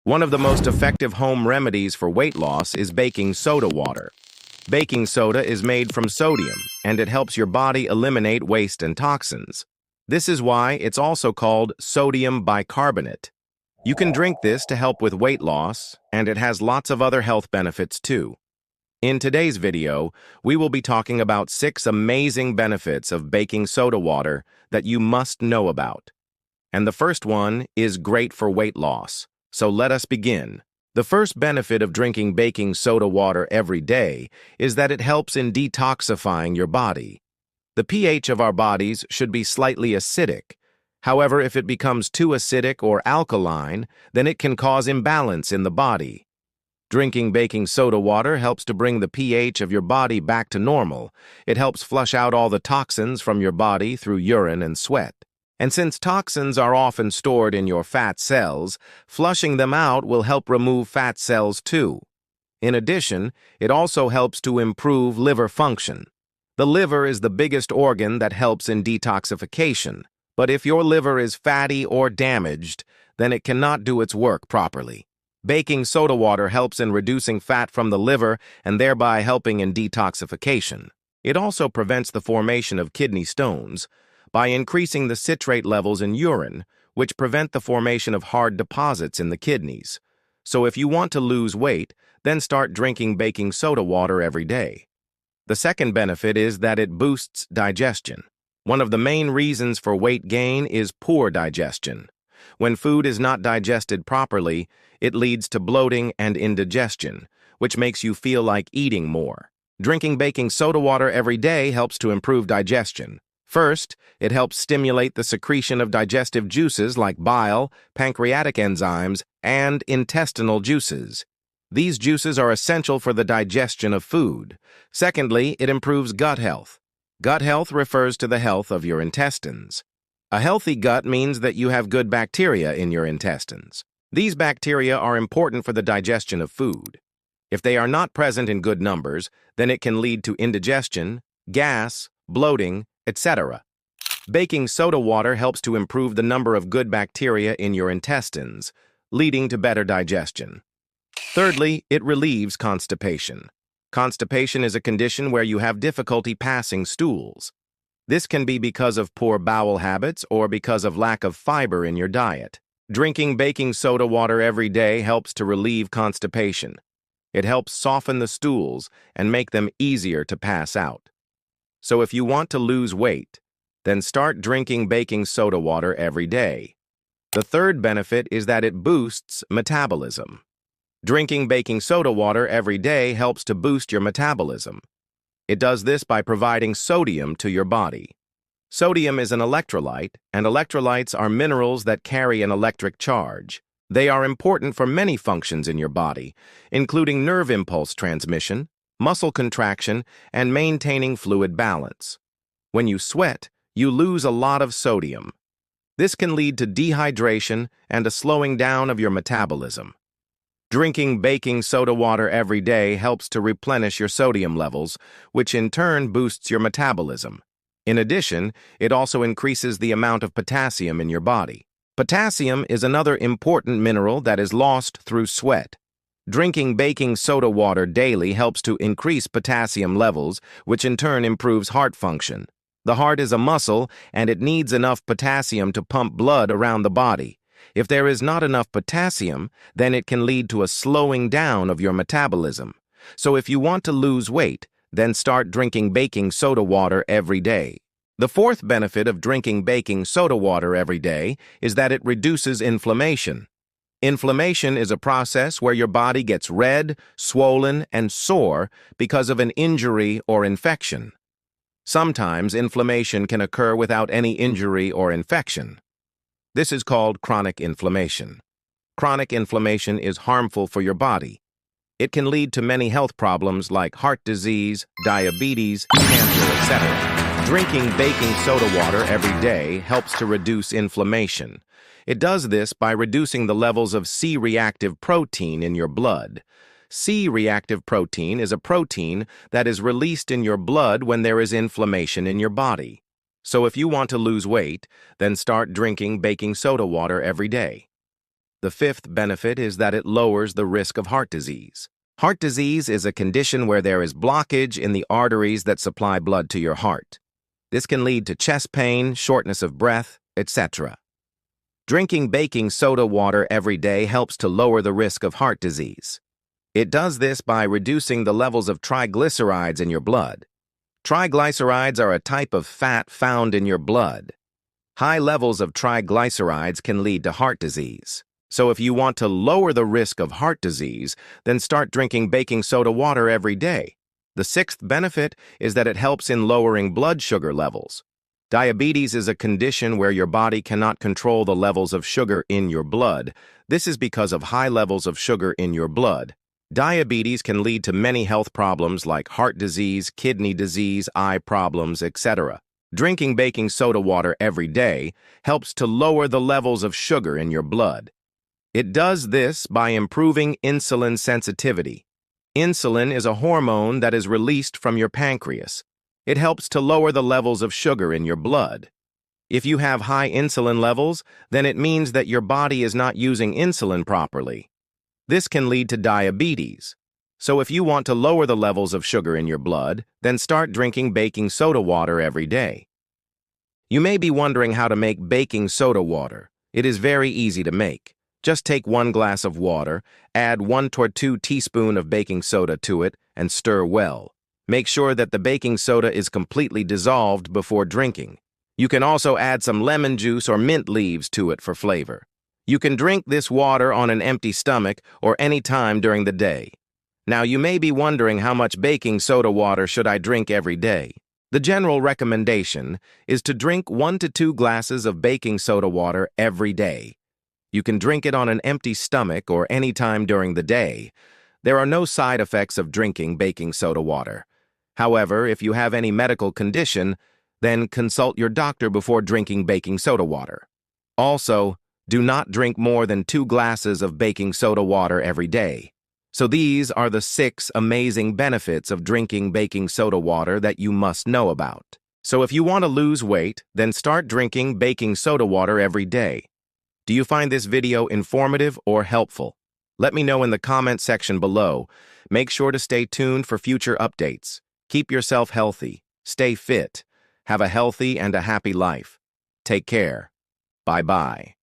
One of the most effective home remedies for weight loss is baking soda water. Baking soda is made from sodium, and it helps your body eliminate waste and toxins. This is why it's also called sodium bicarbonate. You can drink this to help with weight loss, and it has lots of other health benefits too. In today's video, we will be talking about 6 amazing benefits of baking soda water that you must know about. And the first one is great for weight loss. So let us begin. The first benefit of drinking baking soda water every day is that it helps in detoxifying your body. The pH of our bodies should be slightly acidic. However, if it becomes too acidic or alkaline, then it can cause imbalance in the body. Drinking baking soda water helps to bring the pH of your body back to normal. It helps flush out all the toxins from your body through urine and sweat. And since toxins are often stored in your fat cells, flushing them out will help remove fat cells too. In addition, it also helps to improve liver function. The liver is the biggest organ that helps in detoxification, but if your liver is fatty or damaged, then it cannot do its work properly. Baking soda water helps in reducing fat from the liver and thereby helping in detoxification. It also prevents the formation of kidney stones by increasing the citrate levels in urine, which prevent the formation of hard deposits in the kidneys. So if you want to lose weight, then start drinking baking soda water every day. The second benefit is that it boosts digestion. One of the main reasons for weight gain is poor digestion. When food is not digested properly, it leads to bloating and indigestion, which makes you feel like eating more. Drinking baking soda water every day helps to improve digestion. First, it helps stimulate the secretion of digestive juices like bile, pancreatic enzymes, and intestinal juices. These juices are essential for the digestion of food. Secondly, it improves gut health. Gut health refers to the health of your intestines. A healthy gut means that you have good bacteria in your intestines. These bacteria are important for the digestion of food. If they are not present in good numbers, then it can lead to indigestion, gas, bloating, etc. Baking soda water helps to improve the number of good bacteria in your intestines, leading to better digestion. Thirdly, it relieves constipation. Constipation is a condition where you have difficulty passing stools. This can be because of poor bowel habits or because of lack of fiber in your diet. Drinking baking soda water every day helps to relieve constipation. It helps soften the stools and make them easier to pass out. So if you want to lose weight, then start drinking baking soda water every day. The third benefit is that it boosts metabolism. Drinking baking soda water every day helps to boost your metabolism. It does this by providing sodium to your body. Sodium is an electrolyte, and electrolytes are minerals that carry an electric charge. They are important for many functions in your body, including nerve impulse transmission, muscle contraction, and maintaining fluid balance. When you sweat, you lose a lot of sodium. This can lead to dehydration and a slowing down of your metabolism. Drinking baking soda water every day helps to replenish your sodium levels, which in turn boosts your metabolism. In addition, it also increases the amount of potassium in your body. Potassium is another important mineral that is lost through sweat. Drinking baking soda water daily helps to increase potassium levels, which in turn improves heart function. The heart is a muscle, and it needs enough potassium to pump blood around the body. If there is not enough potassium, then it can lead to a slowing down of your metabolism. So if you want to lose weight, then start drinking baking soda water every day. The fourth benefit of drinking baking soda water every day is that it reduces inflammation. Inflammation is a process where your body gets red, swollen, and sore because of an injury or infection. Sometimes inflammation can occur without any injury or infection. This is called chronic inflammation. Chronic inflammation is harmful for your body. It can lead to many health problems like heart disease, diabetes, cancer, etc. Drinking baking soda water every day helps to reduce inflammation. It does this by reducing the levels of C-reactive protein in your blood. C-reactive protein is a protein that is released in your blood when there is inflammation in your body. So if you want to lose weight, then start drinking baking soda water every day. The fifth benefit is that it lowers the risk of heart disease. Heart disease is a condition where there is blockage in the arteries that supply blood to your heart. This can lead to chest pain, shortness of breath, etc. Drinking baking soda water every day helps to lower the risk of heart disease. It does this by reducing the levels of triglycerides in your blood. Triglycerides are a type of fat found in your blood. High levels of triglycerides can lead to heart disease. So if you want to lower the risk of heart disease, then start drinking baking soda water every day. The sixth benefit is that it helps in lowering blood sugar levels. Diabetes is a condition where your body cannot control the levels of sugar in your blood. This is because of high levels of sugar in your blood. Diabetes can lead to many health problems like heart disease, kidney disease, eye problems, etc. Drinking baking soda water every day helps to lower the levels of sugar in your blood. It does this by improving insulin sensitivity. Insulin is a hormone that is released from your pancreas. It helps to lower the levels of sugar in your blood. If you have high insulin levels, then it means that your body is not using insulin properly. This can lead to diabetes. So if you want to lower the levels of sugar in your blood, then start drinking baking soda water every day. You may be wondering how to make baking soda water. It is very easy to make. Just take 1 glass of water, add 1 to 2 teaspoons of baking soda to it, and stir well. Make sure that the baking soda is completely dissolved before drinking. You can also add some lemon juice or mint leaves to it for flavor. You can drink this water on an empty stomach or any time during the day. Now you may be wondering how much baking soda water should I drink every day. The general recommendation is to drink 1 to 2 glasses of baking soda water every day. You can drink it on an empty stomach or any time during the day. There are no side effects of drinking baking soda water. However, if you have any medical condition, then consult your doctor before drinking baking soda water. Also, do not drink more than 2 glasses of baking soda water every day. So these are the 6 amazing benefits of drinking baking soda water that you must know about. So if you want to lose weight, then start drinking baking soda water every day. Do you find this video informative or helpful? Let me know in the comment section below. Make sure to stay tuned for future updates. Keep yourself healthy, stay fit, have a healthy and a happy life. Take care. Bye-bye.